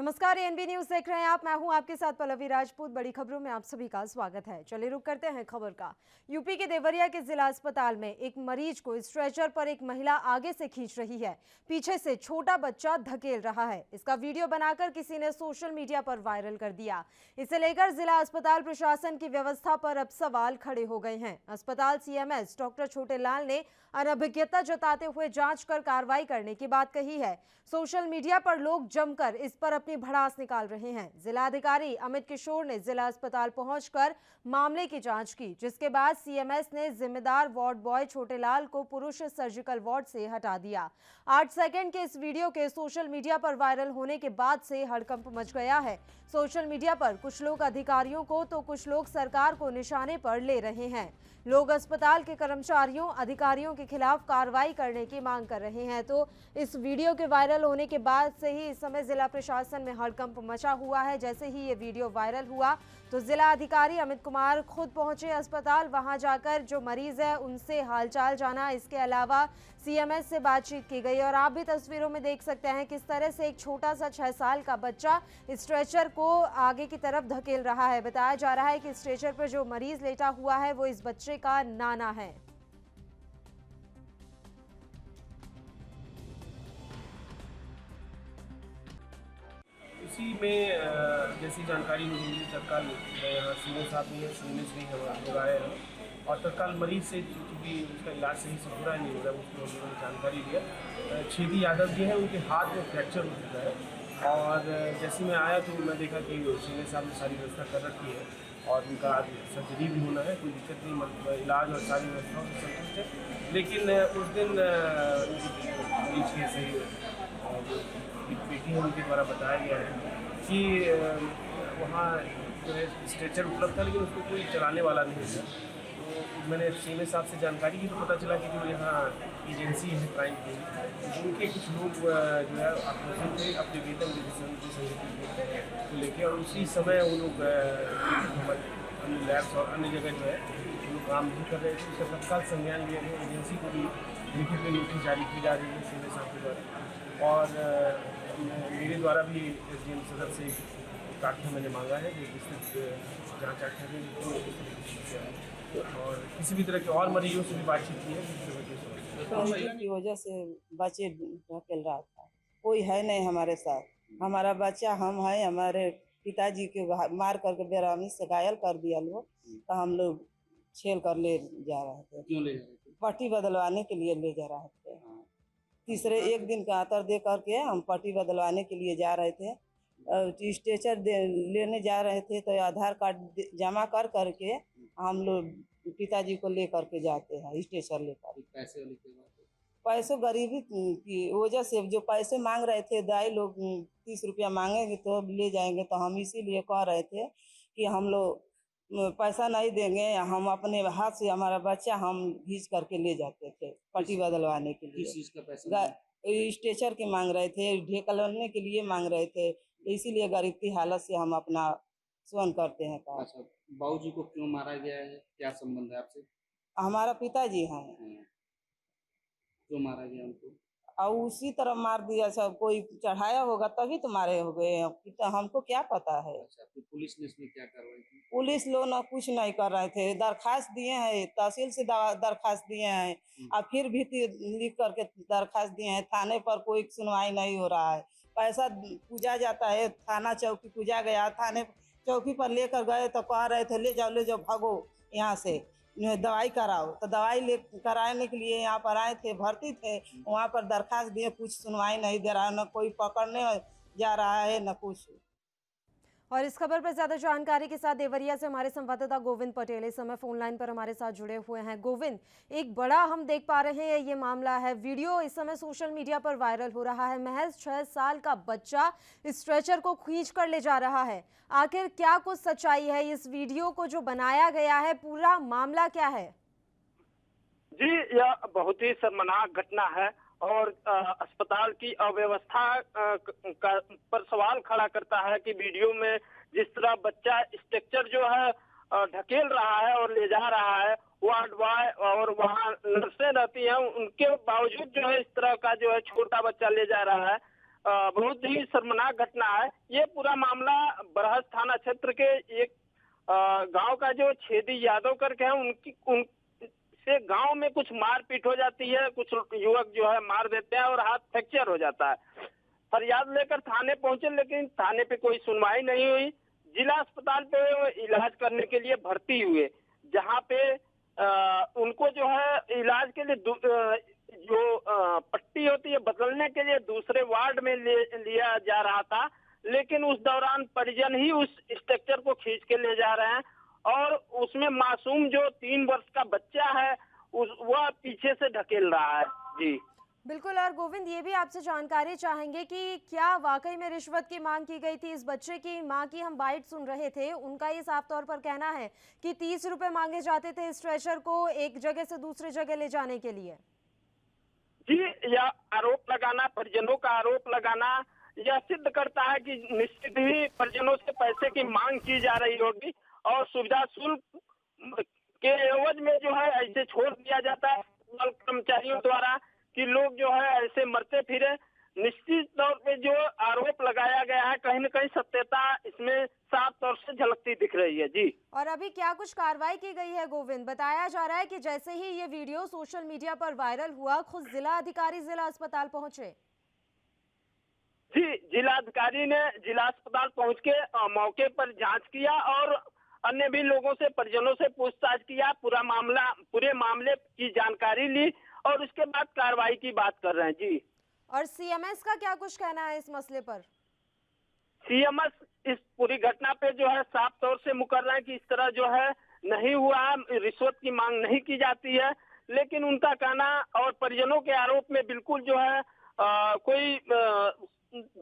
नमस्कार, ANB news देख रहे हैं आप। मैं हूं आपके साथ पल्लवी राजपूत। बड़ी खबरों में आप सभी का स्वागत है। चलिए रुक करते हैं खबर का। यूपी के देवरिया के जिला अस्पताल में एक मरीज को स्ट्रेचर पर एक महिला आगे से खींच रही है, पीछे से छोटा बच्चा धकेल रहा है। इसका वीडियो बनाकर किसी ने सोशल मीडिया पर वायरल कर दिया। इसे लेकर जिला अस्पताल प्रशासन की व्यवस्था पर अब सवाल खड़े हो गए हैं। अस्पताल सीएमएस डॉक्टर छोटे लाल ने अनभिज्ञता जताते हुए जांच कर कार्रवाई करने की बात कही है। सोशल मीडिया पर लोग जमकर इस पर अपनी भड़ास निकाल रहे हैं। जिलाधिकारी अमित किशोर ने जिला अस्पताल पहुंचकर मामले की जांच की, जिसके बाद सीएमएस ने जिम्मेदार वार्ड बॉय छोटेलाल को पुरुष सर्जिकल वार्ड से हटा दिया। 8 सेकंड के इस वीडियो के सोशल मीडिया पर वायरल होने के बाद से हड़कंप मच गया है। सोशल मीडिया पर कुछ लोग अधिकारियों को तो कुछ लोग सरकार को निशाने पर ले रहे हैं। लोग अस्पताल के कर्मचारियों, अधिकारियों के खिलाफ कार्रवाई करने की मांग कर रहे हैं। तो इस वीडियो के वायरल होने के बाद से ही इस समय जिला प्रशासन में हड़कंप मचा हुआ है। जैसे ही ये वीडियो वायरल हुआ तो जिला अधिकारी अमित कुमार खुद पहुंचे अस्पताल। वहां जाकर जो मरीज है उनसे हालचाल जाना, इसके अलावा सीएमएस से बातचीत की गई। और आप भी तस्वीरों में देख सकते हैं किस तरह से एक छोटा सा 6 साल का बच्चा स्ट्रेचर को आगे की तरफ धकेल रहा है। बताया जा रहा है कि स्ट्रेचर पर जो मरीज लेटा हुआ है वो इस बच्चे का नाना है। इसी में जैसी जानकारी मिली तत्काल यहाँ सीनियर साहब भी हैं, सीनियर से हम आए हैं और तत्काल मरीज से क्योंकि उसका इलाज सही से पूरा नहीं हो रहा है उसको हम लोगों ने जानकारी दिया। छेदी यादव जी हैं, उनके हाथ में फ्रैक्चर हो चुका है और जैसे मैं आया तो मैं देखा कि सीनियर साहब ने सारी व्यवस्था कर रखी है और उनका आज सर्जरी भी होना है, कोई दिक्कत नहीं, मतलब इलाज और सारी व्यवस्थाओं से संतुष्ट है। लेकिन उस दिन मरीज के सही बेटी है उनके द्वारा बताया गया है कि वहाँ जो है स्ट्रेचर उपलब्ध था लेकिन उसको कोई चलाने वाला नहीं था। तो मैंने सीएमएस साहब से जानकारी की तो पता चला कि जो यहाँ एजेंसी है क्राइम की, उनके कुछ लोग जो है आक्रोशित थे अपने वेतन को लेके और उसी समय वो लोग अन्य लैब्स और अन्य जगह जो है वो लोग काम नहीं कर रहे थे। उसका तत्काल संज्ञान लिया गया, एजेंसी को भी लिखित में नोटिस जारी की जा रही है सीएमएस साहब के द्वारा और मेरे द्वारा भी एसडीएम सदर से कागज मैंने मांगा है जो विस्तृत जाँच और किसी भी तरह के और मरीजों से भी बातचीत की है की वजह से बच्चे ढकेल रहा था। कोई है नहीं हमारे साथ, हमारा बच्चा हम है, हमारे पिताजी के मार करके बेरहमी से घायल कर दिया लोग, तो हम लोग छेल कर ले जा रहे थे। क्यों ले जा रहे थे? पट्टी बदलवाने के लिए ले जा रहे थे। तीसरे एक दिन का अंतर दे करके हम पट्टी बदलवाने के लिए जा रहे थे। स्ट्रेचर लेने जा रहे थे तो आधार कार्ड जमा कर करके हम लोग पिताजी को ले करके जाते हैं स्टेशन लेकर। पैसों गरीबी की वजह से जो पैसे मांग रहे थे दाई लोग 30 रुपया मांगेंगे तो ले जाएंगे, तो हम इसीलिए कह रहे थे कि हम लोग पैसा नहीं देंगे, हम अपने हाथ से हमारा बच्चा हम घींच करके ले जाते थे पट्टी बदलवाने के लिए। किस चीज का पैसा? स्ट्रेचर के मांग रहे थे, ढेकलने के लिए मांग रहे थे, इसीलिए गरीब की हालत से हम अपना स्वयं करते हैं काम। अच्छा, बाबूजी को क्यों मारा गया है, क्या संबंध है आपसे? हमारा पिताजी हैं। क्यों मारा गया उनको? और उसी तरह मार दिया, सब कोई चढ़ाया होगा तभी तो मारे हो गए, तो हमको क्या पता है। अच्छा, तो पुलिस ने इसमें क्या कार्रवाई की? पुलिस लोग ना कुछ नहीं कर रहे थे, दरखास्त दिए हैं, तहसील से दरखास्त दिए हैं और फिर भी लिख करके दरखास्त दिए हैं, थाने पर कोई सुनवाई नहीं हो रहा है। पैसा पूजा जाता है, थाना चौकी पूजा गया, थाने चौकी पर लेकर गए तो कह रहे थे ले जाओ भागो यहाँ से, दवाई कराओ, तो दवाई ले कराने के लिए यहाँ पर आए थे, भर्ती थे, वहाँ पर दरखास्त दिए, कुछ सुनवाई नहीं दे रहा, न कोई पकड़ने जा रहा है न कुछ। और इस खबर पर ज्यादा जानकारी के साथ देवरिया से हमारे संवाददाता गोविंद पटेल इस समय फोन लाइन पर हमारे साथ जुड़े हुए हैं। गोविंद, एक बड़ा हम देख पा रहे हैं ये मामला है, वीडियो इस समय सोशल मीडिया पर वायरल हो रहा है। महज 6 साल का बच्चा स्ट्रेचर को खींच कर ले जा रहा है। आखिर क्या कुछ सच्चाई है इस वीडियो को जो बनाया गया है, पूरा मामला क्या है? जी, यह बहुत ही शर्मनाक घटना है और अस्पताल की अव्यवस्था पर सवाल खड़ा करता है कि वीडियो में जिस तरह बच्चा स्ट्रक्चर जो है ढकेल रहा है और ले जा रहा है, वार्ड बॉय और वहाँ नर्सें रहती हैं, उनके बावजूद जो है इस तरह का जो है छोटा बच्चा ले जा रहा है। बहुत ही शर्मनाक घटना है। ये पूरा मामला बरहस थाना क्षेत्र के एक गांव का जो छेदी यादव करके है, उनसे गांव में कुछ मारपीट हो जाती है। कुछ युवक जो है मार देते हैं और हाथ फ्रैक्चर हो जाता है। फरियाद लेकर थाने पहुंचे, लेकिन थाने पे कोई सुनवाई नहीं हुई। जिला अस्पताल पे वो इलाज करने के लिए भर्ती हुए, जहां पे उनको जो है इलाज के लिए जो पट्टी होती है बदलने के लिए दूसरे वार्ड में लिया जा रहा था, लेकिन उस दौरान परिजन ही उस स्ट्रक्चर को खींच के ले जा रहे हैं और उसमें मासूम जो 3 वर्ष का बच्चा है वह पीछे से ढकेल रहा है। जी बिल्कुल। और गोविंद, ये भी आपसे जानकारी चाहेंगे कि क्या वाकई में रिश्वत की मांग की गई थी? इस बच्चे की मां की हम बाइट सुन रहे थे, उनका ये साफ तौर पर कहना है कि 30 रुपए मांगे जाते थे स्ट्रेचर को एक जगह से दूसरी जगह ले जाने के लिए। जी, यह आरोप लगाना, परिजनों का आरोप लगाना, यह सिद्ध करता है कि निश्चित ही परिजनों से पैसे की मांग की जा रही होगी और सुविधा शुल्क के एवज में जो है ऐसे छोड़ दिया जाता है कर्मचारियों द्वारा कि लोग जो है ऐसे मरते फिरे। निश्चित तौर पे जो आरोप लगाया गया है, कहीं न कहीं सत्यता इसमें साफ तौर से झलकती दिख रही है। जी, और अभी क्या कुछ कार्रवाई की गई है गोविंद? बताया जा रहा है कि जैसे ही ये वीडियो सोशल मीडिया पर वायरल हुआ, खुद जिला अधिकारी जिला अस्पताल पहुंचे। जी, जिला अधिकारी ने जिला अस्पताल पहुंच के मौके पर जांच किया और अन्य भी लोगों से, परिजनों से पूछताछ किया। पूरे मामले की जानकारी ली और उसके बाद कार्रवाई की बात कर रहे हैं। जी, और सीएमएस का क्या कुछ कहना है इस मसले पर? सीएमएस इस पूरी घटना पे जो है साफ तौर से मुकर रहे हैं कि इस तरह जो है नहीं हुआ, रिश्वत की मांग नहीं की जाती है। लेकिन उनका कहना और परिजनों के आरोप में बिल्कुल जो है कोई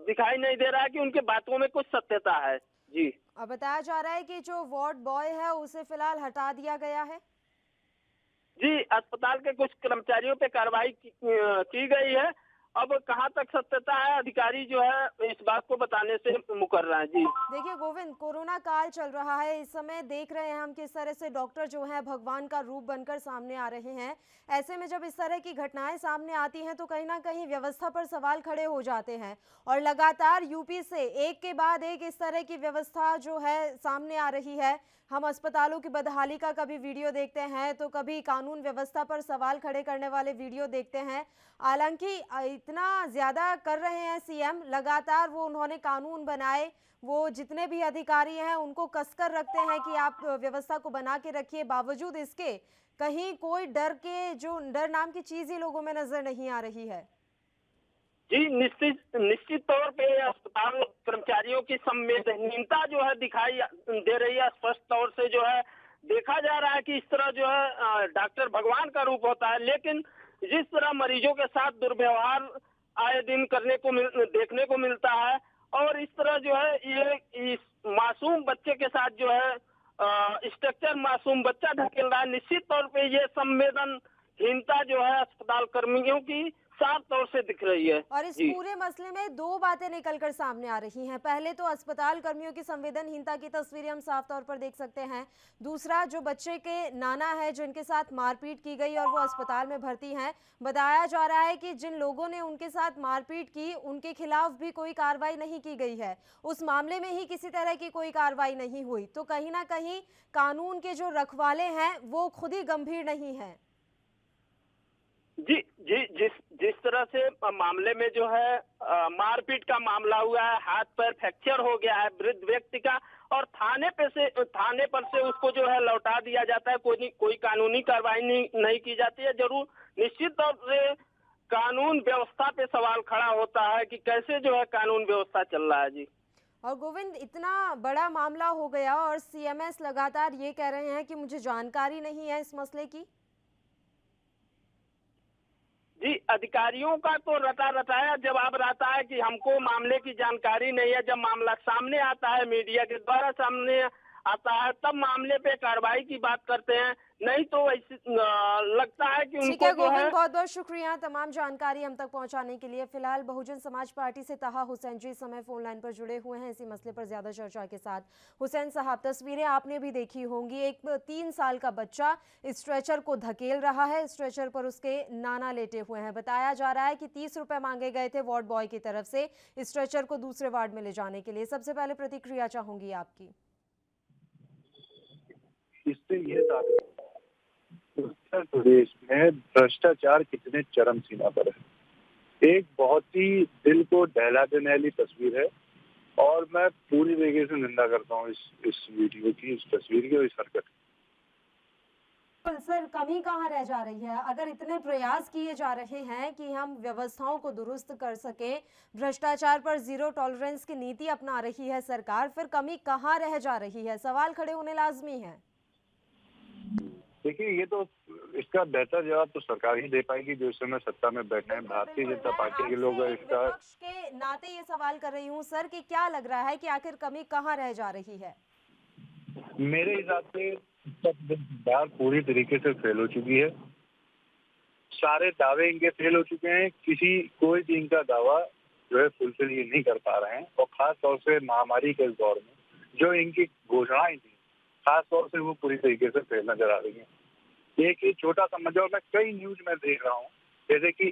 दिखाई नहीं दे रहा है कि उनके बातों में कुछ सत्यता है। जी, अब बताया जा रहा है कि जो वार्ड बॉय है उसे फिलहाल हटा दिया गया है। जी, अस्पताल के कुछ कर्मचारियों पे कार्रवाई की गई है। अब कहां तक सत्यता है, अधिकारी जो है इस बात को बताने से मुकर रहा है। जी, देखिए गोविंद, कोरोना काल चल रहा है, इस समय देख रहे हैं हम किस तरह से डॉक्टर जो हैं भगवान का रूप बनकर सामने आ रहे हैं। ऐसे में जब इस तरह की घटनाएं सामने आती हैं तो कहीं ना कहीं व्यवस्था पर सवाल खड़े हो जाते हैं। और लगातार यूपी से एक के बाद एक इस तरह की व्यवस्था जो है सामने आ रही है। हम अस्पतालों की बदहाली का कभी वीडियो देखते हैं तो कभी कानून व्यवस्था पर सवाल खड़े करने वाले वीडियो देखते हैं। हालांकि इतना ज़्यादा कर रहे हैं सीएम, लगातार उन्होंने कानून बनाए, वो जितने भी अधिकारी हैं उनको कसकर रखते हैं कि आप व्यवस्था को बना के रखिए। बावजूद इसके कहीं कोई डर नाम की चीज़ ही लोगों में नजर नहीं आ रही है। जी, निश्चित तौर पे अस्पताल कर्मचारियों की संवेदनहीनता जो है दिखाई दे रही है। स्पष्ट तौर से जो है देखा जा रहा है कि इस तरह जो है डॉक्टर भगवान का रूप होता है, लेकिन जिस तरह मरीजों के साथ दुर्व्यवहार आए दिन देखने को मिलता है और इस तरह जो है ये इस मासूम बच्चे के साथ जो है स्ट्रक्चर मासूम बच्चा ढकेल रहा है। निश्चित तौर पे ये संवेदनहीनता जो है अस्पताल कर्मियों की साफ तौर से दिख रही है। और इस पूरे मसले में दो बातें निकलकर सामने आ रही हैं। पहले तो अस्पताल कर्मियों की संवेदनहीनता की तस्वीरें हम साफ तौर पर देख सकते हैं। दूसरा, जो बच्चे के नाना है जिनके साथ मारपीट की गई और वो अस्पताल में भर्ती हैं, बताया जा रहा है कि जिन लोगों ने उनके साथ मारपीट की उनके खिलाफ भी कोई कार्रवाई नहीं की गई है। उस मामले में ही किसी तरह की कोई कार्रवाई नहीं हुई। तो कहीं ना कहीं कानून के जो रखवाले हैं वो खुद ही गंभीर नहीं है। जी, जिस तरह से मामले में जो है मारपीट का मामला हुआ है, हाथ पैर फ्रैक्चर हो गया है वृद्ध व्यक्ति का और थाने पर से उसको जो है लौटा दिया जाता है, कोई कानूनी कार्रवाई नहीं की जाती है। जरूर निश्चित तौर से कानून व्यवस्था पे सवाल खड़ा होता है कि कैसे जो है कानून व्यवस्था चल रहा है। जी, और गोविंद, इतना बड़ा मामला हो गया और सीएमएस लगातार ये कह रहे हैं कि मुझे जानकारी नहीं है इस मसले की। जी, अधिकारियों का तो रटाया जवाब रहता है कि हमको मामले की जानकारी नहीं है। जब मामला सामने आता है, मीडिया के द्वारा सामने आता है तब मामले पे कार्रवाई की बात करते हैं, नहीं तो ऐसे लगता है कि ठीक उनको है जो है गोविंद, बहुत बहुत शुक्रिया तमाम जानकारी हम तक पहुंचाने के लिए। फिलहाल बहुजन समाज पार्टी से ताहा हुसैन जी इस समय फोन लाइन पर जुड़े हुए हैं इसी मसले पर ज्यादा चर्चा के साथ। हुसैन साहब, तस्वीरें आपने भी देखी होंगी, एक 3 साल का बच्चा स्ट्रेचर को धकेल रहा है, स्ट्रेचर पर उसके नाना लेटे हुए हैं। बताया जा रहा है कि 30 रुपए मांगे गए थे वार्ड बॉय की तरफ से स्ट्रेचर को दूसरे वार्ड में ले जाने के लिए। सबसे पहले प्रतिक्रिया चाहूंगी आपकी। इससे ये साबित उत्तर प्रदेश में भ्रष्टाचार कितने चरम सीमा पर है। एक बहुत ही दिल को दहला देने वाली तस्वीर है और मैं पूरी तरीके से निंदा करता हूँ इस वीडियो की, इस तस्वीर की और इस हरकत की। सर, कमी कहाँ रह जा रही है? अगर इतने प्रयास किए जा रहे हैं कि हम व्यवस्थाओं को दुरुस्त कर सकें, भ्रष्टाचार पर जीरो टॉलरेंस की नीति अपना रही है सरकार, फिर कमी कहाँ रह जा रही है? सवाल खड़े होने लाजमी है। देखिए, ये तो इसका बेहतर जवाब तो सरकार ही दे पाएगी जो इस समय सत्ता में बैठे हैं। भारतीय जनता पार्टी के लोग इसका विपक्ष के नाते ये सवाल कर रही हूँ सर कि क्या लग रहा है कि आखिर कमी कहाँ रह जा रही है? मेरे हिसाब से सरकार पूरी तरीके से फेल हो चुकी है। सारे दावे इनके फेल हो चुके हैं। कोई भी इनका दावा जो है फुलफिल ये नहीं कर पा रहे हैं और खास तौर से महामारी के इस दौर में जो इनकी घोषणाएं थी, खास तौर से वो पूरी तरीके से फेल नजर आ रही है। एक ही छोटा सा मजा, मैं कई न्यूज में देख रहा हूँ, जैसे कि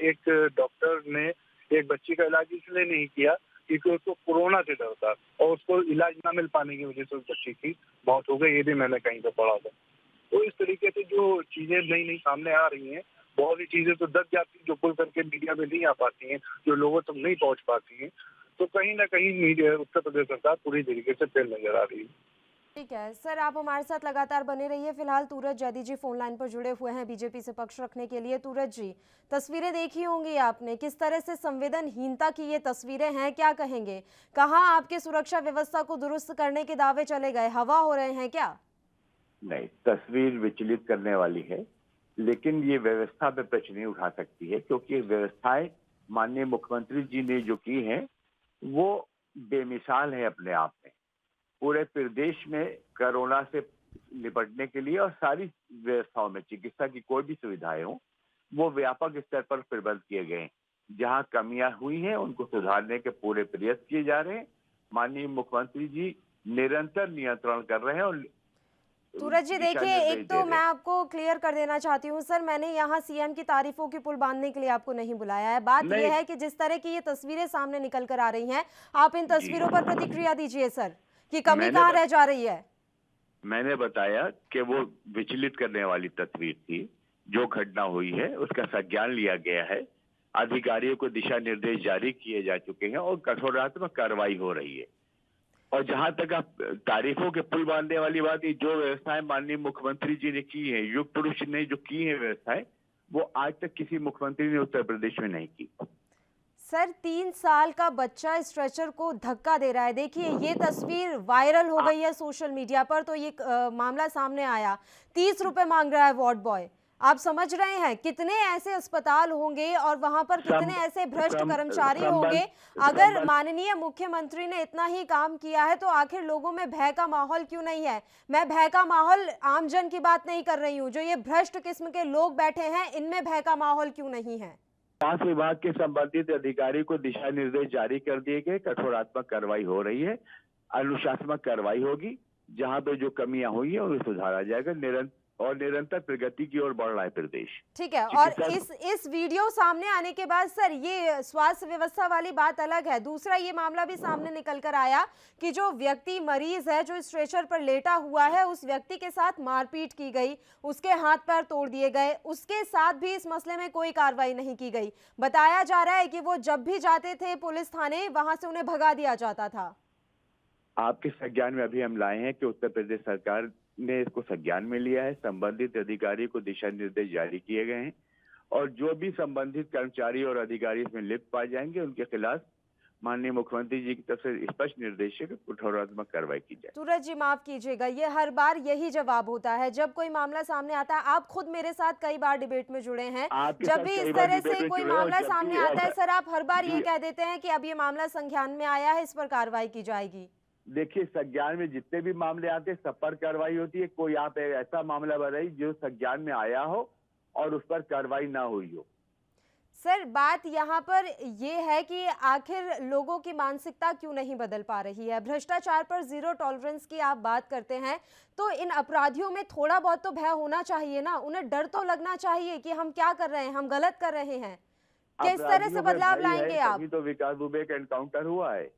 एक डॉक्टर ने एक बच्ची का इलाज इसलिए नहीं किया क्योंकि उसको कोरोना से डर था और उसको इलाज न मिल पाने की वजह से उस बच्ची की मौत हो गई। ये भी मैंने कहीं पर पढ़ा था। तो इस तरीके से जो चीजें नई नई सामने आ रही हैं, बहुत सी चीजें तो दब जाती हैं जो खुल करके मीडिया में नहीं आ पाती हैं, जो लोगों तक नहीं पहुंच पाती हैं। तो कहीं ना कहीं मीडिया, उत्तर प्रदेश सरकार पूरी तरीके से फेल नजर आ रही है। ठीक है सर, आप हमारे साथ लगातार बने रहिए। फिलहाल तूरज जैदी जी फोन लाइन पर जुड़े हुए हैं बीजेपी से पक्ष रखने के लिए। तूरज जी, तस्वीरें देखी होंगी आपने, किस तरह से संवेदनहीनता की ये तस्वीरें हैं, क्या कहेंगे? कहाँ आपके सुरक्षा व्यवस्था को दुरुस्त करने के दावे चले गए, हवा हो रहे हैं क्या? नहीं, तस्वीर विचलित करने वाली है, लेकिन ये व्यवस्था पे प्रश्न नहीं उठा सकती है क्योंकि व्यवस्थाएं माननीय मुख्यमंत्री जी ने जो की हैं वो बेमिसाल है अपने आप में। पूरे प्रदेश में कोरोना से निपटने के लिए और सारी व्यवस्थाओं में चिकित्सा की कोई भी सुविधाएं हो वो व्यापक स्तर पर प्रबंध किए गए हैं। जहां कमियां हुई हैं उनको सुधारने के पूरे प्रयास किए जा रहे हैं। माननीय मुख्यमंत्री जी निरंतर नियंत्रण कर रहे हैं और सूरज जी देखिए, एक तो मैं आपको क्लियर कर देना चाहती हूँ सर, मैंने यहाँ सीएम की तारीफों की पुल बांधने के लिए आपको नहीं बुलाया है। बात यह है कि जिस तरह की ये तस्वीरें सामने निकल कर आ रही हैं, आप इन तस्वीरों पर प्रतिक्रिया दीजिए सर कि कमी कहाँ रह जा रही है। मैंने बताया कि वो विचलित करने वाली तस्वीर थी। जो घटना हुई है उसका संज्ञान लिया गया है, अधिकारियों को दिशा निर्देश जारी किए जा चुके हैं और कठोरात्मक कार्रवाई हो रही है। और जहां तक आप तारीफों के पुल बांधने वाली बात, जो व्यवस्थाएं माननीय मुख्यमंत्री जी ने की है, युग पुरुष ने जो की है व्यवस्थाएं, वो आज तक किसी मुख्यमंत्री ने उत्तर प्रदेश में नहीं की। सर, 3 साल का बच्चा स्ट्रेचर को धक्का दे रहा है। देखिए, ये तस्वीर वायरल हो गई है सोशल मीडिया पर, तो ये मामला सामने आया। 30 रुपए मांग रहा है वार्ड बॉय। आप समझ रहे हैं कितने ऐसे अस्पताल होंगे और वहां पर कितने ऐसे भ्रष्ट कर्मचारी होंगे। अगर माननीय मुख्यमंत्री ने इतना ही काम किया है तो आखिर लोगों में भय का माहौल क्यों नहीं है? मैं भय का माहौल आमजन की बात नहीं कर रही हूँ, जो ये भ्रष्ट किस्म के लोग बैठे हैं इनमें भय का माहौल क्यों नहीं है? स्वास्थ्य विभाग के संबंधित अधिकारी को दिशा निर्देश जारी कर दिए गए, कठोरात्मक कार्रवाई हो रही है, अनुशासनात्मक कार्रवाई होगी। जहां पे जो कमियां हुई है उन्हें सुधारा जाएगा। निरंतर प्रगति की ओर बढ़ रहा है प्रदेश। ठीक है, और इस वीडियो सामने आने के बाद सर, ये स्वास्थ्य व्यवस्था वाली बात अलग है, दूसरा ये मामला भी सामने निकल कर आया कि जो व्यक्ति मरीज है, जो स्ट्रेचर पर लेटा हुआ है, उस व्यक्ति के साथ मारपीट की गई, उसके हाथ पैर तोड़ दिए गए, उसके साथ भी इस मसले में कोई कार्रवाई नहीं की गई। बताया जा रहा है कि वो जब भी जाते थे पुलिस थाने, वहां से उन्हें भगा दिया जाता था। आपके संज्ञान में अभी हम लाए हैं कि उत्तर प्रदेश सरकार ने इसको संज्ञान में लिया है। संबंधित अधिकारी को दिशा निर्देश जारी किए गए हैं और जो भी संबंधित कर्मचारी और अधिकारी इसमें लिप्त पाए जाएंगे उनके खिलाफ माननीय मुख्यमंत्री जी की तरफ से स्पष्ट निर्देश है कि कठोरात्मक कार्रवाई की जाए। सूरज जी, माफ कीजिएगा, ये हर बार यही जवाब होता है जब कोई मामला सामने आता है। आप खुद मेरे साथ कई बार डिबेट में जुड़े हैं, जब भी इस तरह से कोई मामला सामने आता है सर, आप हर बार ये कह देते हैं कि अब ये मामला संज्ञान में आया है, इस पर कार्रवाई की जाएगी। देखिए, संज्ञान में जितने भी मामले आते हैं सब पर कार्रवाई होती है। कोई आप ऐसा मामला बताइए जो संज्ञान में आया हो और उस पर कार्रवाई ना हुई हो। सर, बात यहाँ पर ये है कि आखिर लोगों की मानसिकता क्यों नहीं बदल पा रही है। भ्रष्टाचार पर जीरो टॉलरेंस की आप बात करते हैं, तो इन अपराधियों में थोड़ा बहुत तो भय होना चाहिए ना। उन्हें डर तो लगना चाहिए कि हम क्या कर रहे हैं, हम गलत कर रहे हैं। किस तरह से बदलाव लाएंगे आप? तभी तो विकास दुबे का एनकाउंटर हुआ है।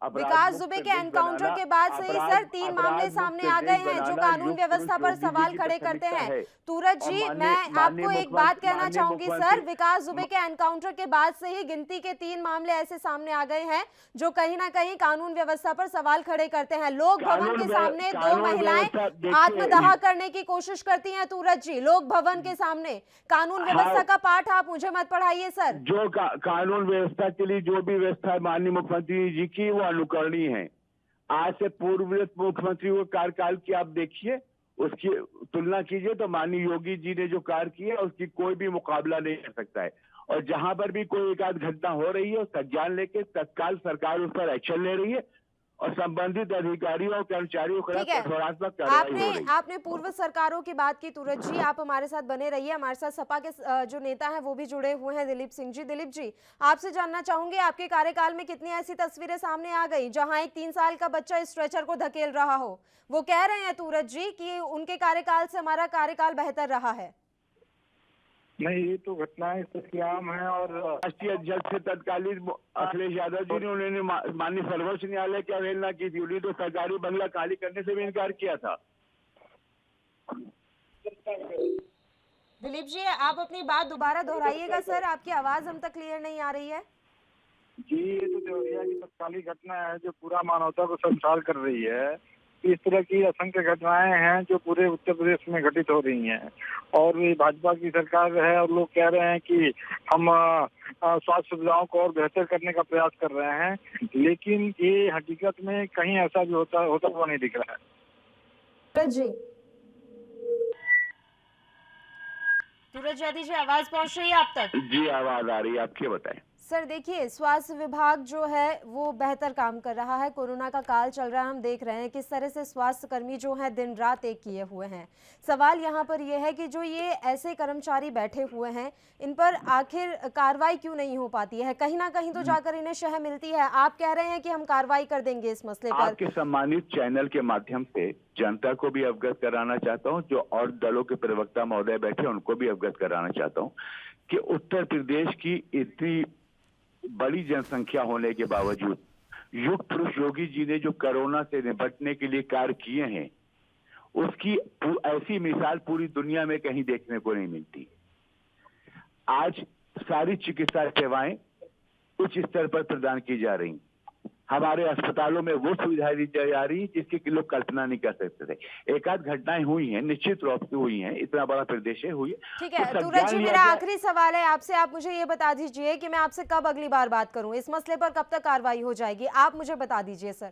विकास दुबे के एनकाउंटर के बाद से ही सर 3 मामले सामने आ गए हैं जो कानून व्यवस्था पर सवाल खड़े करते हैं। सूरज जी, मैं आपको एक बात कहना चाहूंगी सर, विकास दुबे के एनकाउंटर के बाद से ही गिनती के 3 मामले ऐसे सामने आ गए हैं जो कहीं ना कहीं कानून व्यवस्था पर सवाल खड़े करते हैं। लोक भवन के सामने 2 महिलाएं आत्मदाह करने की कोशिश करती हैं। सूरज जी, लोक भवन के सामने कानून व्यवस्था का पाठ आप मुझे मत पढ़ाइए सर। जो कानून व्यवस्था के लिए जो भी व्यवस्था माननीय मुख्यमंत्री जी की वो अनुकरणीय है। आज से पूर्व मुख्यमंत्री को कार्यकाल की आप देखिए, उसकी तुलना कीजिए तो माननीय योगी जी ने जो कार्य किया उसकी कोई भी मुकाबला नहीं कर सकता है। और जहां पर भी कोई एकाध घटना हो रही है संज्ञान लेके तत्काल सरकार उस पर एक्शन ले रही है और संबंधित अधिकारियों और कर्मचारियों के खिलाफ कठोरात्मक कार्रवाई हो रही है। आपने पूर्व सरकारों की बात की। सूरज जी, आप हमारे साथ बने रहिए। हमारे साथ सपा के जो नेता हैं वो भी जुड़े हुए हैं, दिलीप सिंह जी। दिलीप जी, आपसे जानना चाहूंगे आपके कार्यकाल में कितनी ऐसी तस्वीरें सामने आ गई जहां एक 3 साल का बच्चा स्ट्रेचर को धकेल रहा हो। वो कह रहे हैं सूरज जी कि उनके कार्यकाल से हमारा कार्यकाल बेहतर रहा है। नहीं, ये तो घटनाएं सत्याम है। और राष्ट्रीय अध्यक्ष से तत्कालीन अखिलेश यादव जी ने उन्होंने माननीय सर्वोच्च न्यायालय की अवहेलना की थी। उन्हें तो सरकारी बंगला खाली करने से भी इनकार किया था। दिलीप जी, आप अपनी बात दोबारा दोहराइएगा सर, आपकी आवाज हम तक क्लियर नहीं आ रही है। जी, ये तो देवरिया की तत्कालीन घटना है जो पूरा मानवता को शर्मसार कर रही है। इस तरह की असंख्य घटनाएं हैं जो पूरे उत्तर प्रदेश में घटित हो रही हैं। और ये भाजपा की सरकार है और लोग कह रहे हैं कि हम स्वास्थ्य सुविधाओं को और बेहतर करने का प्रयास कर रहे हैं, लेकिन ये हकीकत में कहीं ऐसा भी होता हुआ नहीं दिख रहा है। जी, सूरज यादव जी, आवाज पहुंच रही है आप तक? जी, आवाज आ रही है, आपके बताएं। सर देखिए, स्वास्थ्य विभाग जो है वो बेहतर काम कर रहा है। कोरोना का काल चल रहा है, हम देख रहे हैं किस तरह से स्वास्थ्य कर्मी जो हैं दिन रात एक किए हुए हैं। सवाल यहाँ पर यह है कि जो ये ऐसे कर्मचारी बैठे हुए हैं इन पर आखिर कार्रवाई क्यों नहीं हो पाती है? कहीं ना कहीं तो जाकर इन्हें शह मिलती है। आप कह रहे हैं कि हम कार्रवाई कर देंगे इस मसले पर। आपके सम्मानित चैनल के माध्यम से जनता को भी अवगत कराना चाहता हूँ, जो और दलों के प्रवक्ता महोदय बैठे उनको भी अवगत कराना चाहता हूँ कि उत्तर प्रदेश की इतनी बड़ी जनसंख्या होने के बावजूद युग पुरुष योगी जी ने जो कोरोना से निपटने के लिए कार्य किए हैं उसकी ऐसी मिसाल पूरी दुनिया में कहीं देखने को नहीं मिलती। आज सारी चिकित्सा सेवाएं उच्च स्तर पर प्रदान की जा रही। हमारे अस्पतालों में वो सुविधाएं दी जा रही जिसकी लोग कल्पना नहीं कर सकते थे। एक आध घटनाएं हुई हैं, निश्चित रूप से हुई हैं, इतना बड़ा प्रदेश है हुई। ठीक है सूरज जी, मेरा आखिरी सवाल है आपसे। आप मुझे ये बता दीजिए कि मैं आपसे कब अगली बार बात करूं इस मसले पर, कब तक कार्रवाई हो जाएगी, आप मुझे बता दीजिए सर।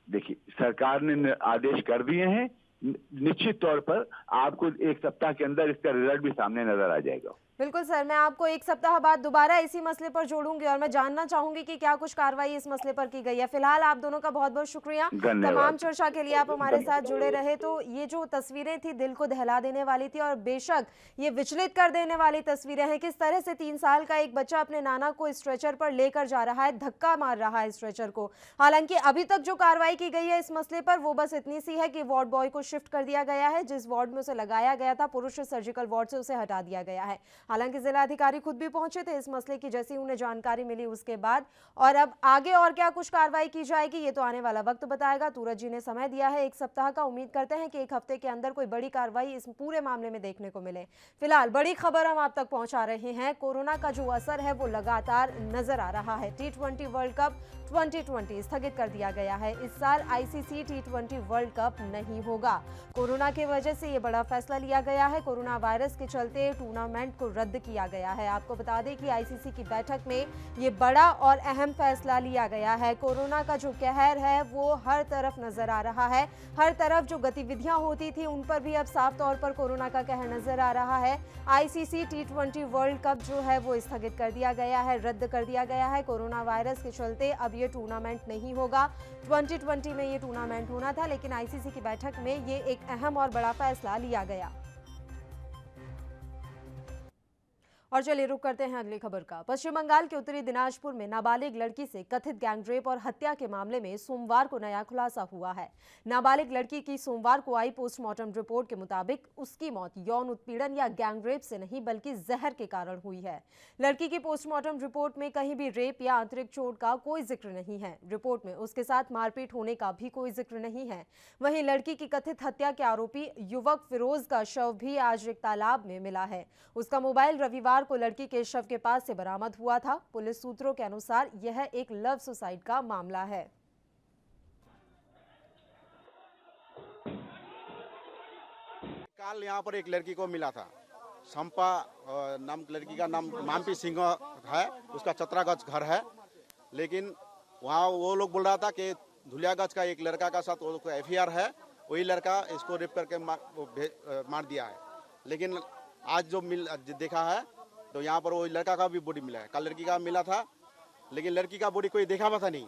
देखिए, सरकार ने आदेश कर दिए हैं, निश्चित तौर पर आपको 1 सप्ताह के अंदर इसका रिजल्ट भी सामने नजर आ जाएगा। बिल्कुल सर, मैं आपको 1 सप्ताह बाद दोबारा इसी मसले पर जोड़ूंगी और मैं जानना चाहूंगी कि क्या कुछ कार्रवाई इस मसले पर की गई है। फिलहाल आप दोनों का बहुत बहुत शुक्रिया तमाम चर्चा के लिए, आप हमारे साथ जुड़े रहे। तो ये जो तस्वीरें थी दिल को दहला देने वाली थी और बेशक ये विचलित कर देने वाली तस्वीरें हैं। किस तरह से 3 साल का एक बच्चा अपने नाना को स्ट्रेचर पर लेकर जा रहा है, धक्का मार रहा है स्ट्रेचर को। हालांकि अभी तक जो कार्रवाई की गई है इस मसले पर वो बस इतनी सी है कि वार्ड बॉय को शिफ्ट कर दिया गया है। जिस वार्ड में उसे लगाया गया था पुरुष सर्जिकल वार्ड से उसे हटा दिया गया है। हालांकि जिलाधिकारी खुद भी पहुंचे थे इस मसले की जैसी उन्हें जानकारी मिली उसके बाद। और अब आगे और क्या कुछ कार्रवाई की जाएगी ये तो आने वाला वक्त बताएगा। सूरज जी ने समय दिया है 1 सप्ताह का, उम्मीद करते हैं कि 1 हफ्ते के अंदर कोई बड़ी कार्रवाई इस पूरे मामले में देखने को मिले। फिलहाल बड़ी खबर हम आप तक पहुंचा रहे हैं। कोरोना का जो असर है वो लगातार नजर आ रहा है। T20 वर्ल्ड कप 2020 स्थगित कर दिया गया है। इस साल ICC T20 वर्ल्ड कप नहीं होगा। कोरोना की वजह से ये बड़ा फैसला लिया गया है। कोरोना वायरस के चलते टूर्नामेंट को रद्द किया गया है। आपको बता दें कि आईसीसी की बैठक में ये बड़ा और अहम फैसला लिया गया है। कोरोना का जो कहर है वो हर तरफ नजर आ रहा है। हर तरफ जो गतिविधियां होती थी उन पर भी अब साफ तौर पर कोरोना का कहर नजर आ रहा है। आईसीसी T20 वर्ल्ड कप जो है वो स्थगित कर दिया गया है, रद्द कर दिया गया है। कोरोना वायरस के चलते अब ये टूर्नामेंट नहीं होगा। 2020 में ये टूर्नामेंट होना था, लेकिन आईसीसी की बैठक में ये एक अहम और बड़ा फैसला लिया गया। और चलिए रुक करते हैं अगली खबर का। पश्चिम बंगाल के उत्तरी दिनाजपुर में नाबालिग लड़की से कथित गैंगरेप और हत्या के मामले में सोमवार को नया खुलासा हुआ है। नाबालिग लड़की की सोमवार को आई पोस्टमार्टम रिपोर्ट के मुताबिक उसकी मौत यौन उत्पीड़न या गैंगरेप से नहीं बल्कि जहर के कारण हुई है। लड़की की पोस्टमार्टम रिपोर्ट में कहीं भी रेप या आंतरिक चोट का कोई जिक्र नहीं है। रिपोर्ट में उसके साथ मारपीट होने का भी कोई जिक्र नहीं है। वहीं लड़की की कथित हत्या के आरोपी युवक फिरोज का शव भी आज एक तालाब में मिला है। उसका मोबाइल रविवार को लड़की के शव के पास से बरामद हुआ था। पुलिस सूत्रों के अनुसार यह एक लव सुसाइड का मामला है। कल यहाँ पर एक लड़की को मिला था, संपा नाम लड़की का नाम मामपी सिंह है, उसका चतरागंज घर है। लेकिन वहाँ वो लोग बोल रहा था कि धुलियागंज का एक लड़का का साथ एफआईआर है, वही लड़का इसको रेप करके मार दिया है। लेकिन आज जो देखा है तो यहाँ पर वो लड़का का भी बॉडी मिला है। कल लड़की का मिला था, लेकिन लड़की का बॉडी कोई देखा पता नहीं।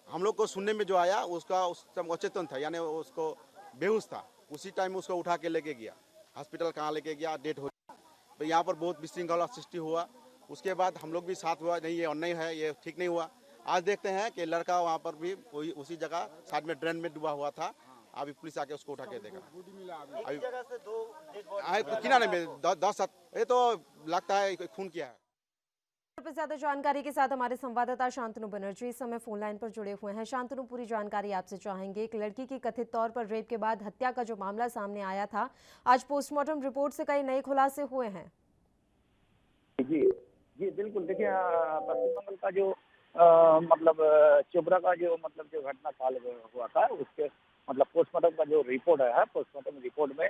हम लोग को सुनने में जो आया उसका उस टाइम अचेतन था, यानी उसको बेहोश था। उसी टाइम उसको उठा के लेके गया हॉस्पिटल, कहाँ लेके गया, डेथ हो गई। तो यहाँ पर बहुत विशृंखला सृष्टि हुआ। उसके बाद हम लोग भी साथ हुआ, नहीं ये अन्याय है, ये ठीक नहीं हुआ। आज देखते हैं कि लड़का वहाँ पर भी वही उसी जगह साइड में ड्रेन में डूबा हुआ था। अभी पुलिस आके उसको उठा के देगा। अभी किनारे में 10 ये तो लगता है खून किया है। पर ज्यादा जानकारी के साथ हमारे संवाददाता शांतनु बनर्जी इस समय फोन लाइन पर जुड़े हुए हैं। शांतनु, पूरी जानकारी आपसे चाहेंगे। एक लड़की की कथित तौर पर रेप के बाद हत्या का जो मामला सामने आया था, आज पोस्टमार्टम रिपोर्ट से कई नए खुलासे हुए हैं। जी जी बिल्कुल। देखिए, पश्चिम बंगाल का जो मतलब चोपड़ा का जो घटना काल हुआ था, उसके मतलब पोस्टमार्टम का जो रिपोर्ट है, पोस्टमार्टम रिपोर्ट में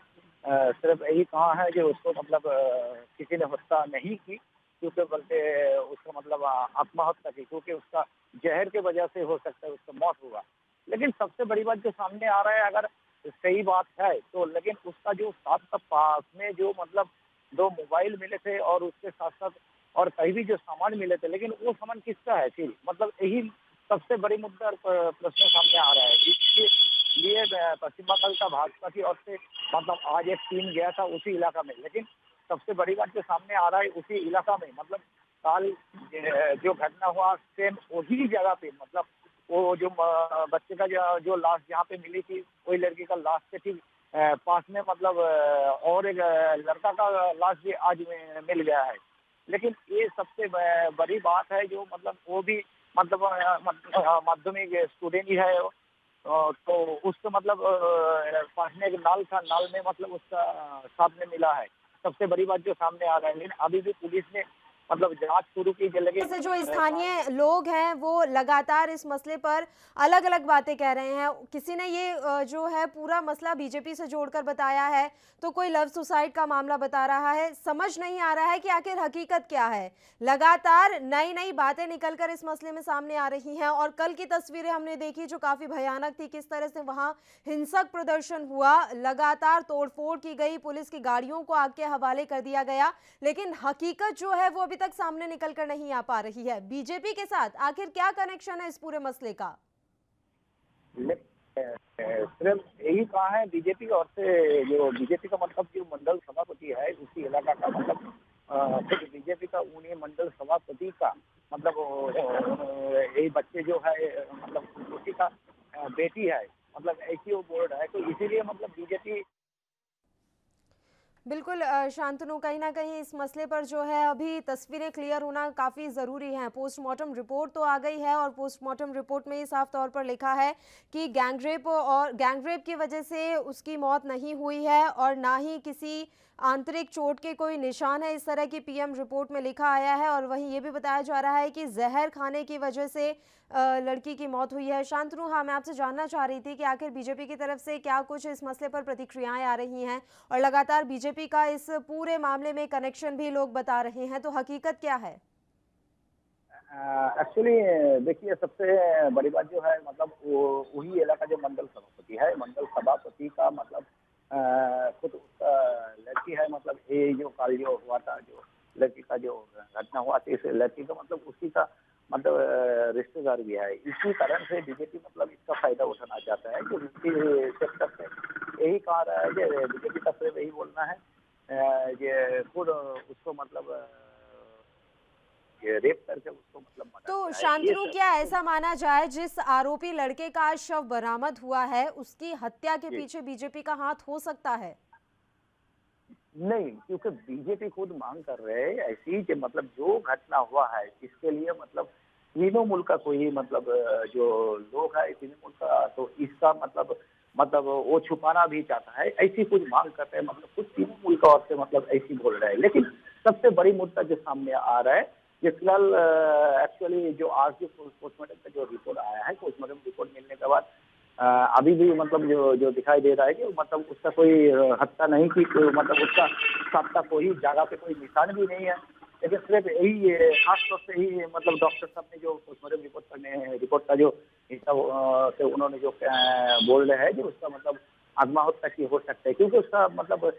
सिर्फ यही कहा है कि उसको किसी ने हत्या नहीं की, क्योंकि बल्कि उसको आत्महत्या की, क्योंकि उसका जहर के वजह से हो सकता है उसका मौत हुआ। लेकिन सबसे बड़ी बात जो सामने आ रहा है, अगर सही बात है तो, लेकिन उसका जो साथ पास में जो 2 मोबाइल मिले थे और उसके साथ साथ और कहीं भी जो सामान मिले थे, लेकिन वो सामान किसका है फिर? यही सबसे बड़ी मुद्दा प्रश्न सामने आ रहा है। इसके लिए पश्चिम बंगाल का भाजपा की ओर से आज एक टीम गया था उसी इलाका में। लेकिन सबसे बड़ी बात जो सामने आ रहा है, उसी इलाका में कल जो घटना हुआ सेम वही जगह पे, वो जो बच्चे का जो लाश जहाँ पे मिली थी, वही लड़की का लाश के ठीक पास में और एक लड़का का लाश भी आज मिल गया है। लेकिन ये सबसे बड़ी बात है जो वो भी माध्यमिक स्टूडेंट ही है, तो उसको पास में एक नाल था, नाल में उसका साथ में मिला है। सबसे बड़ी बात जो सामने आ रहा है। लेकिन अभी भी पुलिस ने जांच शुरू की। जैसे जो स्थानीय लोग हैं वो लगातार इस मसले पर अलग अलग बातें कह रहे हैं। किसी ने ये जो है पूरा मसला बीजेपी से जोड़कर बताया है, तो कोई लव सुसाइड का मामला बता रहा है। समझ नहीं आ रहा है कि आखिर हकीकत क्या है। लगातार नई नई बातें निकलकर इस मसले में सामने आ रही हैं। और कल की तस्वीरें हमने देखी जो काफी भयानक थी, किस तरह से वहां हिंसक प्रदर्शन हुआ, लगातार तोड़फोड़ की गई, पुलिस की गाड़ियों को आग के हवाले कर दिया गया। लेकिन हकीकत जो है वो अभी तक सामने निकल कर नहीं आ पा रही है। बीजेपी के साथ आखिर क्या कनेक्शन है इस पूरे मसले का? सिर्फ यही कहा है बीजेपी और से, जो बीजेपी का जो मंडल सभापति है उसी इलाका का बीजेपी का उन्हीं मंडल सभापति का यही बच्चे जो है उसी का बेटी है, ऐसी वो बोर्ड है। तो इसीलिए बीजेपी बिल्कुल शांतनु, कहीं ना कहीं इस मसले पर जो है अभी तस्वीरें क्लियर होना काफ़ी ज़रूरी है। पोस्टमार्टम रिपोर्ट तो आ गई है और पोस्टमार्टम रिपोर्ट में ही साफ तौर पर लिखा है कि गैंगरेप की वजह से उसकी मौत नहीं हुई है और ना ही किसी आंतरिक चोट के कोई निशान है, इस तरह की पीएम रिपोर्ट में लिखा आया है। और वहीं ये भी बताया जा रहा है कि जहर खाने की वजह से लड़की की मौत हुई है। शांतनु, हाँ, मैं आपसे जानना चाह रही थी कि आखिर बीजेपी की तरफ से क्या कुछ इस मसले पर प्रतिक्रियाएं आ रही हैं और लगातार बीजेपी बीजेपी का इस पूरे मामले में कनेक्शन भी लोग बता रहे हैं, तो हकीकत क्या है? एक्चुअली देखिए, सबसे बड़ी बात जो है मतलब वही इलाका जो मंडल सभापति है, मंडल सभापति का मतलब खुद उसका लड़की है, मतलब ये जो काल जो हुआ था, जो लड़की का जो घटना हुआ था, इस लड़की का मतलब उसी का मतलब रिश्तेदार भी है। इसी कारण से बीजेपी मतलब इसका फायदा उठाना चाहता है, जो उनकी सेक्टर से यही कहा रहा है कि बीजेपी का सिर्फ यही बोलना है ये खुद उसको मतलब ये रेप करके उसको मतलब मर्डर तो किया है। शांतनु, ये क्या ऐसा माना जाए जिस आरोपी लड़के का आज शव बरामद हुआ है उसकी हत्या के जी। पीछे बीजेपी का हाथ हो सकता है? नहीं, क्योंकि बीजेपी खुद मांग कर रहे हैं ऐसी कि मतलब जो घटना हुआ है इसके लिए मतलब तीनों मुल्क का कोई मतलब जो लोग है तीनों मुल्क का, तो इसका मतलब वो छुपाना भी चाहता है, ऐसी कुछ मांग करते हैं, मतलब कुछ तीनों मुल्क और से मतलब ऐसी बोल रहे हैं। लेकिन सबसे बड़ी मुद्दा जो सामने आ रहा है ये फिलहाल एक्चुअली जो आज जो पोस्टमार्टम का जो रिपोर्ट आया है, पोस्टमार्टम रिपोर्ट मिलने के बाद अभी भी मतलब जो दिखाई दे रहा है कि मतलब उसका कोई हत्या नहीं की, मतलब उसका साथ का कोई जगह पे कोई निशान भी नहीं है। लेकिन सिर्फ यही खास तौर से ही मतलब डॉक्टर साहब ने जो पोस्टमार्टम रिपोर्ट का जो हिस्सा से उन्होंने जो बोल रहे हैं कि उसका मतलब आत्महत्या की हो सकता है, क्योंकि उसका मतलब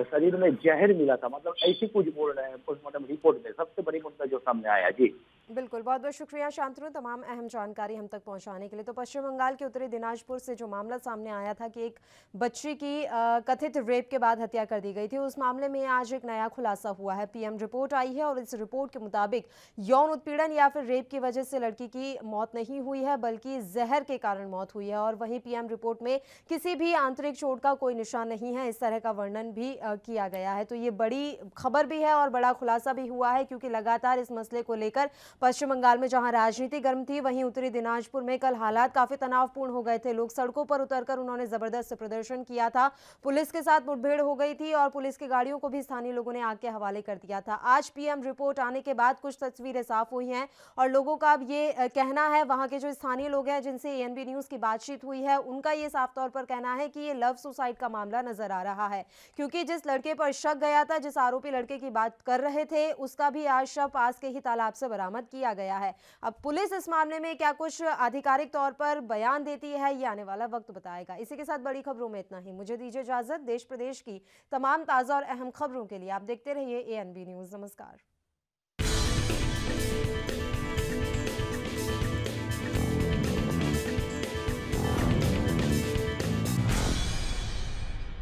शरीर में जहर मिला था, मतलब ऐसी कुछ बोल रहे हैं पोस्टमार्टम रिपोर्ट में। सबसे बड़ी मुद्दा जो सामने आया। जी बिल्कुल, बहुत बहुत शुक्रिया शांतनु, तमाम अहम जानकारी हम तक पहुंचाने के लिए। तो पश्चिम बंगाल के उत्तरी दिनाजपुर से जो मामला सामने आया था कि एक बच्ची की कथित रेप के बाद हत्या कर दी गई थी, उस मामले में आज एक नया खुलासा हुआ है। पीएम रिपोर्ट आई है और इस रिपोर्ट के मुताबिक यौन उत्पीड़न या फिर रेप की वजह से लड़की की मौत नहीं हुई है, बल्कि जहर के कारण मौत हुई है। और वहीं पीएम रिपोर्ट में किसी भी आंतरिक चोट का कोई निशान नहीं है, इस तरह का वर्णन भी किया गया है। तो ये बड़ी खबर भी है और बड़ा खुलासा भी हुआ है, क्योंकि लगातार इस मसले को लेकर पश्चिम बंगाल में जहां राजनीति गर्म थी, वहीं उत्तरी दिनाजपुर में कल हालात काफी तनावपूर्ण हो गए थे। लोग सड़कों पर उतरकर उन्होंने जबरदस्त प्रदर्शन किया था, पुलिस के साथ मुठभेड़ हो गई थी और पुलिस की गाड़ियों को भी स्थानीय लोगों ने आग के हवाले कर दिया था। आज पीएम रिपोर्ट आने के बाद कुछ तस्वीरें साफ हुई हैं और लोगों का अब ये कहना है, वहां के जो स्थानीय लोग हैं जिनसे एएनबी न्यूज की बातचीत हुई है, उनका ये साफ तौर पर कहना है कि ये लव सुसाइड का मामला नजर आ रहा है, क्योंकि जिस लड़के पर शक गया था, जिस आरोपी लड़के की बात कर रहे थे, उसका भी आज शव पास के ही तालाब से बरामद किया गया है। अब पुलिस इस मामले में क्या कुछ आधिकारिक तौर पर बयान देती है, ये आने वाला वक्त बताएगा। इसी के साथ बड़ी खबरों में इतना ही। मुझे दीजिए इजाजत। देश प्रदेश की तमाम ताजा और अहम खबरों के लिए आप देखते रहिए एएनबी न्यूज। नमस्कार।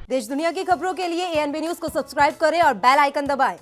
देश दुनिया की खबरों के लिए एएनबी न्यूज को सब्सक्राइब करें और बेल आइकन दबाएं।